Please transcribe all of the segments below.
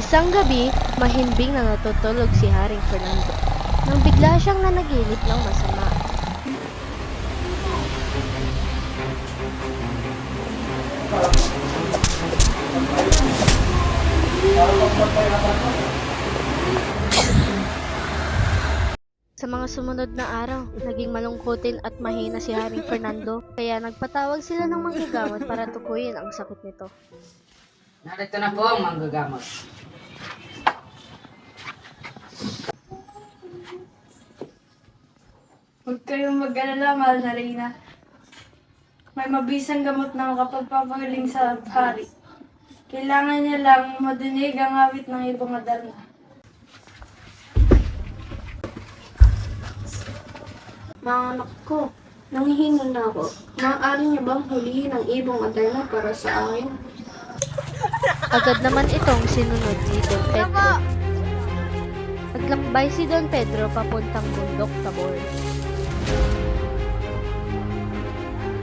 Isang gabi, mahimbing na natutulog si Haring Fernando nang bigla siyang nanaginip ng masama. Sa mga sumunod na araw, naging malungkutin at mahina si Haring Fernando, kaya nagpatawag sila ng manggagamot para tukuyin ang sakit nito. Narito na po ang manggagamot. Huwag kayong mag-alala, mahal na Reyna. May mabisang gamot na makapagpapagaling sa hari. Kailangan niya lang madinig ang awit ng ibang Adarna. Mga anak ko, nanghihina na ako. Maaari niyo bang hulihin ang ibong Adarna para sa akin? Agad naman itong sinunod ni Don Pedro. Naglakbay si Don Pedro papuntang bundok Tabor.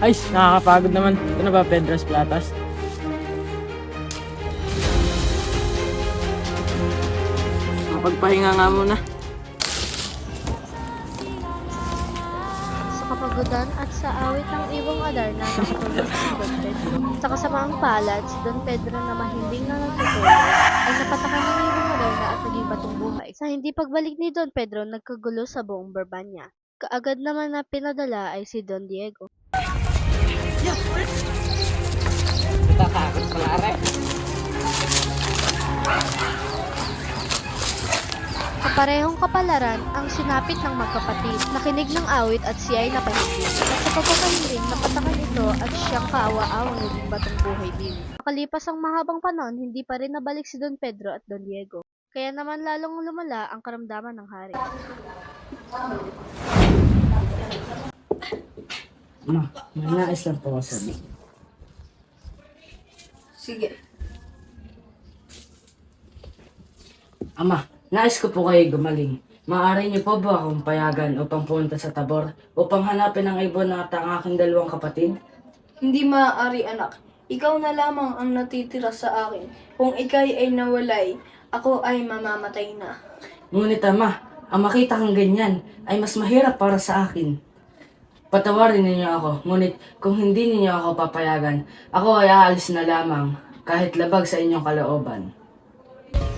Ay, nakakapagod naman. Ito na ba, Pedro's Platas? Pagpahinga nga muna. Sa kapagudan at sa awit ng ibong Adarna nakatulog si Don Pedro. Sa kasamaang palad, si Don Pedro na mahimbing na nagtutulog ay napatakan ng ibong Adarna at naging batong buhay. Sa hindi pagbalik ni Don Pedro, nagkagulo sa buong Brabanya. Kaagad naman na pinadala ay si Don Diego. Nakakakot pala rin. Kaparehong kapalaran ang sinapit ng magkapatid. Nakinig ng awit at siya ay napahimbing. At sa pagpapahimbing, napatakan ito at siyang kaawa-awang naging batong buhay din. Makalipas ang mahabang panahon, hindi pa rin nabalik si Don Pedro at Don Diego. Kaya naman lalong lumala ang karamdaman ng hari. Ma, may nais lang po ako sabihin. Sige. Ama, nais ko po kayo gumaling. Maaari niyo po ba akong payagan upang pumunta sa Tabor upang hanapin ang ibon at ang aking dalawang kapatid? Hindi maaari, anak. Ikaw na lamang ang natitira sa akin. Kung ikay ay nawalay, ako ay mamamatay na. Ngunit ama, ang makita kang ganyan ay mas mahirap para sa akin. Patawarin ninyo ako, ngunit kung hindi ninyo ako papayagan, ako ay aalis na lamang kahit labag sa inyong kalooban.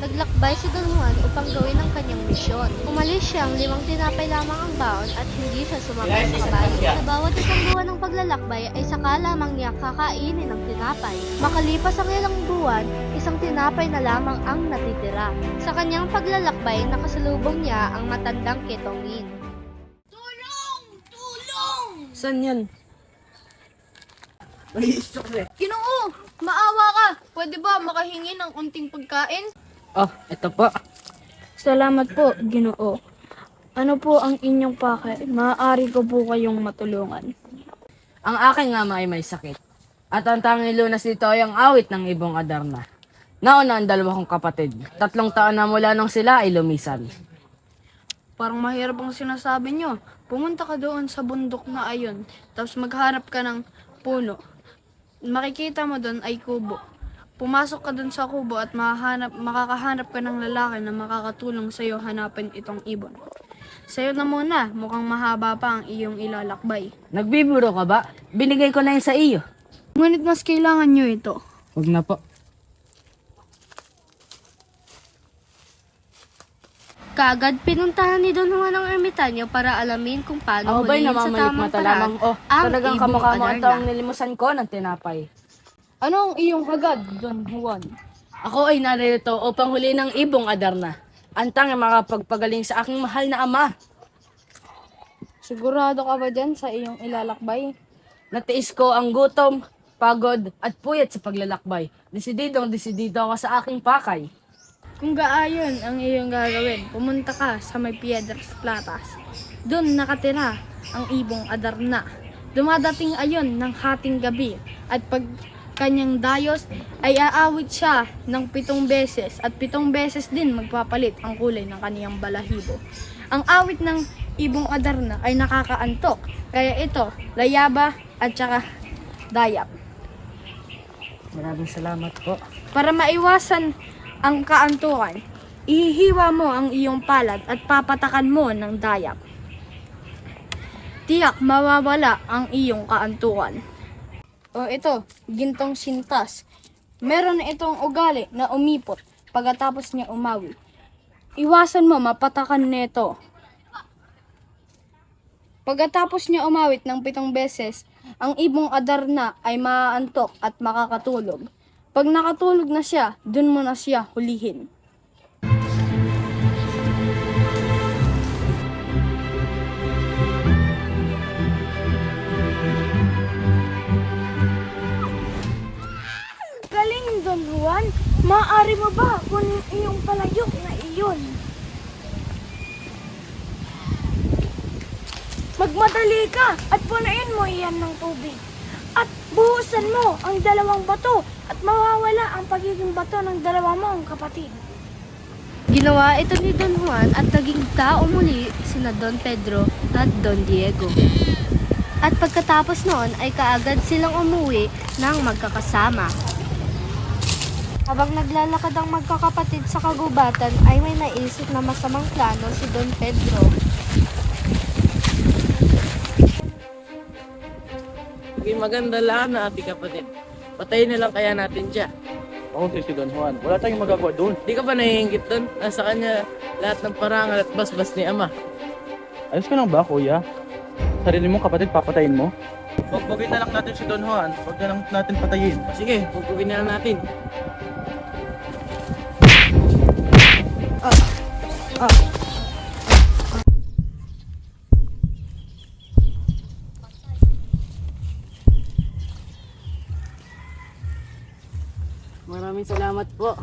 Naglakbay si Don Juan upang gawin ang kanyang misyon. Umalis siyang 5 tinapay lamang ang baon at hindi siya sumakay sa kabayo. Sa bawat isang buwan ng paglalakbay ay saka lamang niya kakainin ang tinapay. Makalipas ang ilang buwan, isang tinapay na lamang ang natitira. Sa kanyang paglalakbay, nakasalubong niya ang matandang Ketongin. Saan yan? Ginoo, maawa ka. Pwede ba makahingi ng unting pagkain? Oh, ito po. Salamat po, Ginoo. Ano po ang inyong pake? Maaari ko po kayong matulungan. Ang aking ama ay may sakit. At ang tanging lunas dito ay ang awit ng ibong Adarna. Nauna ang dalawa kong kapatid. 3 taon na mula nung sila ay lumisan. Parang mahirap ang sinasabi nyo. Pumunta ka doon sa bundok na ayon, tapos magharap ka ng puno. Makikita mo doon ay kubo. Pumasok ka doon sa kubo at makakahanap ka ng lalaki na makakatulong sa iyo hanapin itong ibon. Sa'yo na muna, mukhang mahaba pa ang iyong ilalakbay. Nagbibiro ka ba? Binigay ko na yun sa iyo. Ngunit mas kailangan nyo ito. Huwag na po. Kaagad pinuntahan ni Don Juan ang ermitanyo para alamin kung paano Ako ba'y hulihin sa tamang namamalikmata paraan lamang? Oh, ang talagang ibong kamukha mo ang Adarna. taong nilimusan ko ng tinapay. Ano ang iyong hagad, Don Juan? Ako ay narito upang huli ng ibong Adarna. Ang tanging makapagpagaling sa aking mahal na ama. Sigurado ka ba dyan sa iyong ilalakbay? Natiis ko ang gutom, pagod at puyat sa paglalakbay. Desidido ako sa aking pakay. Kung gaayon ang iyong gagawin, pumunta ka sa may Piedras Platas. Doon nakatira ang ibong Adarna. Dumadating ayon ng hating gabi at pag kanyang dayos ay aawit siya ng 7 beses at 7 beses din magpapalit ang kulay ng kaniyang balahibo. Ang awit ng ibong Adarna ay nakakaantok, kaya ito, layaba at saka dayap. Maraming salamat po. Para maiwasan ang kaantukan. Ihihiwa mo ang iyong palad at papatakan mo ng dayap. Tiyak mawawala ang iyong kaantukan. O ito, gintong sintas. Meron itong ugali na umipot pagkatapos niya umawi. Iwasan mo mapatakan nito. Pagkatapos niya umawit ng 7 beses, ang ibong Adarna ay maaantok at makakatulog. Pag nakatulog na siya, dun mo na siya hulihin. Galing, Don Juan. Maaari mo ba kung iyong palayok na iyon? Magmadali ka at punuin mo iyan ng tubig. At buhusan mo ang 2 bato at mawawala ang pagiging bato ng 2 mong kapatid. Ginawa ito ni Don Juan at naging tao muli sina Don Pedro at Don Diego. At pagkatapos noon ay kaagad silang umuwi ng magkakasama. Habang naglalakad ang magkakapatid sa kagubatan ay may naisip na masamang plano si Don Pedro. Maging maganda lang na ating kapatid. Patayin na lang kaya natin siya. Ako si Don Juan. Wala tayong magagawa doon. Di ka ba naiingit doon? Nasa kanya lahat ng parangal at basbas ni Ama. Ayos ka lang ba, kuya? Sarili mong kapatid, papatayin mo? Bugbugin na lang natin si Don Juan. Huwag na lang natin patayin. Sige, pupugin na lang natin. Maraming salamat po.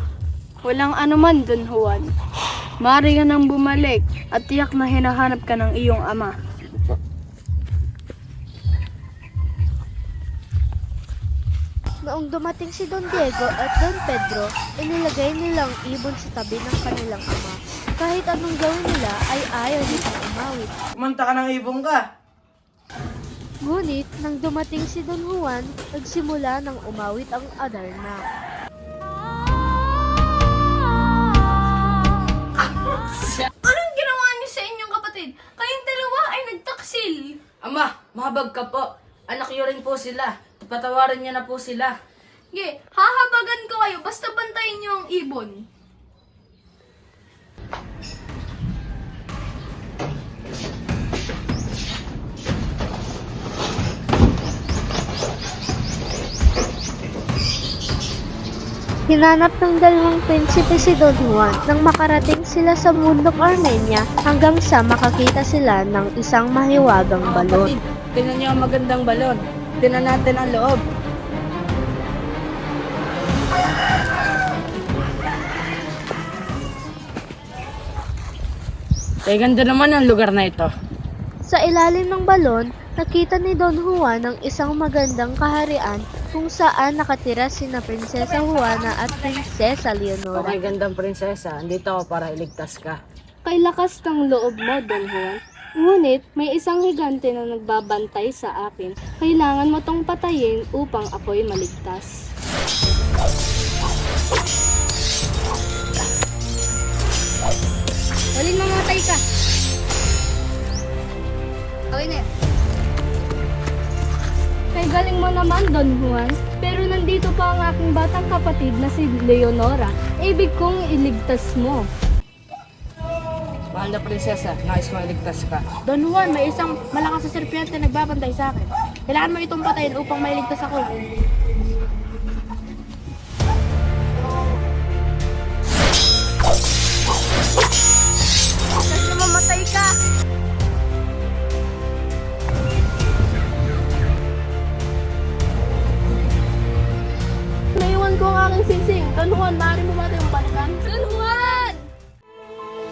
Walang anuman, Don Juan. Maaari ka nang bumalik at tiyak na hinahanap ka ng iyong ama. Noong dumating si Don Diego at Don Pedro, inilagay nilang ibon sa tabi ng kanilang ama. Kahit anong gawin nila ay ayaw nitong umawit. Kumanta ka ng ibong ka. Ngunit nang dumating si Don Juan, nagsimula ng umawit ang Adarna. Anong ginawa niyo sa inyong kapatid? Kayong dalawa ay nagtaksil. Ama, mahabag ka po. Anak niyo rin po sila. Patawarin niyo na po sila. Hahabagan ko kayo basta bantayin niyo ang ibon. Hinanap ng 2 prinsipe si Don Juan nang makarating sila sa bundok Armenia hanggang sa makakita sila ng isang mahiwagang balon. Kapatid, tingnan niyo ang magandang balon. Tingnan natin ang loob. Kaya ganda naman ang lugar na ito. Sa ilalim ng balon, nakita ni Don Juan ang isang magandang kaharian kung saan nakatira sina Prinsesa Juana at Prinsesa Leonora. Okay, gandang prinsesa. Andito ako para iligtas ka. Kay lakas ng loob mo, Don Juan. Ngunit may isang higante na nagbabantay sa akin. Kailangan mo tong patayin upang ako'y maligtas. Waling mamatay ka. Okay na. Kay galing mo naman, Don Juan. Pero nandito pa ang aking batang kapatid na si Leonora. Ibig kong iligtas mo. Mahal na prinsesa, nais ko iligtas ka. Don Juan, may isang malakas na serpiente nagbabantay sa akin. Kailangan mo itong patayin upang mailigtas ako. Kasi mamatay ka! Naiwan ko ang aking singsing. Don Juan, maaari mo ba tayong balikan? Don Juan!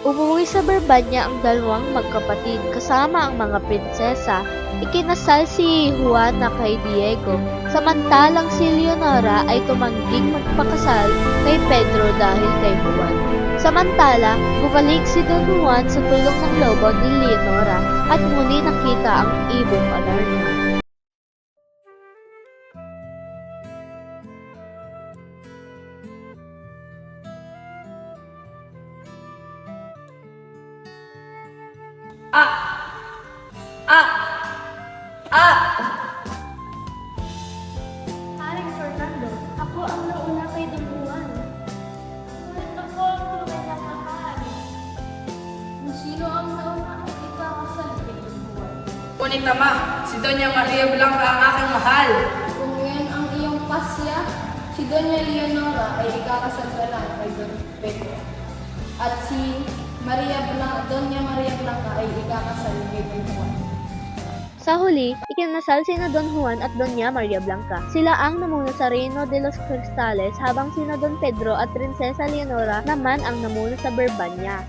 Umuwi sa Barbanya ang 2 magkapatid kasama ang mga prinsesa. Ikinasal si Juana kay Diego, samantalang si Leonora ay tumangging magpakasal kay Pedro dahil kay Juan. Samantala, bumalik si Don Juan sa tulong ng lobo ni Leonora at muli nakita ang ibong Adarna. Ah! Ah! Ah! Haring Fernando, ako ang nauna kay Don Juan. Ako ang tunay na mahal. Kung sino ang nauna ay ikakasal kay Don Juan. Ngunit ama, si Doña Maria Blanca ang aking mahal. Kung yan ang iyong pasya, si Doña Leonora ay ikakasal ka lang kay Don Pedro. At si Doña Maria Blanca ay ikakasal kay Don Juan. Sa huli, ikinasal sina Don Juan at Doña Maria Blanca. Sila ang namuna sa Reino de los Cristales habang sina Don Pedro at Prinsesa Leonora naman ang namuna sa Berbanya.